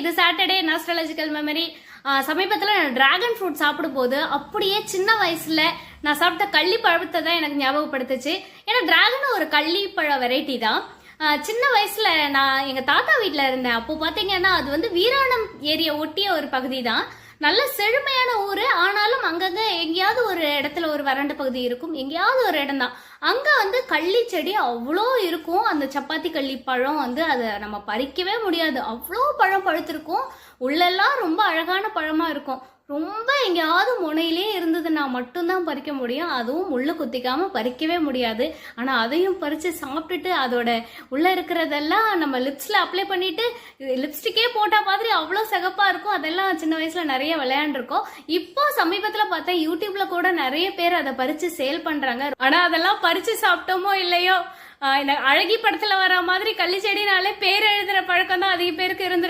இது Saturday நாஸ்ட்ராலஜிக்கல் memory. சமீபத்தில் நான் டிராகன் ஃப்ரூட் சாப்பிடும் போது அப்படியே சின்ன வயசுல நான் சாப்பிட்ட கள்ளி பழத்தை தான் எனக்கு ஞாபகப்படுத்துச்சு. ஏன்னா டிராகன் ஒரு கள்ளிப்பழ வெரைட்டி தான். சின்ன வயசுல நான் எங்க தாத்தா வீட்டில் இருந்தேன். அப்போ பார்த்தீங்கன்னா அது வந்து வீராணம் ஏரியா ஒட்டிய ஒரு பகுதி தான். நல்ல செழுமையான ஊர். ஆனாலும் அங்கங்க எங்கேயாவது ஒரு இடத்துல ஒரு வறண்ட பகுதி இருக்கும், எங்கேயாவது ஒரு இடம் தான். அங்க வந்து கள்ளி செடி அவ்வளோ இருக்கும். அந்த சப்பாத்தி கள்ளி பழம் வந்து அதை நம்ம பறிக்கவே முடியாது, அவ்வளோ பழம் பழுத்திருக்கும். உள்ளெல்லாம் ரொம்ப அழகான பழமா இருக்கும். ரொம்ப எங்கேயாவது முனையிலே இருந்ததுன்னா மட்டும்தான் பறிக்க முடியும். அதுவும் முள்ளு குத்திக்காம பறிக்கவே முடியாது. ஆனா அதையும் பறிச்சு சாப்பிட்டுட்டு அதோட உள்ள இருக்கிறதெல்லாம் நம்ம லிப்ஸ்ல அப்ளை பண்ணிட்டு லிப்ஸ்டிக்கே போட்டா மாதிரி அவ்வளோ சிகப்பா இருக்கும். அதெல்லாம் சின்ன வயசுல நிறைய விளையாண்டுருக்கோம். இப்போ சமீபத்துல பார்த்தா யூடியூப்ல கூட நிறைய பேர் அதை பறிச்சு சேல் பண்றாங்க. ஆனா அதெல்லாம் பறிச்சு சாப்பிட்டோமோ இல்லையோ, இந்த அழகி படத்துல வர மாதிரி கள்ளி செடினாலே பேர் எழுதுற பழக்கம் தான் அதிக பேருக்கு இருந்து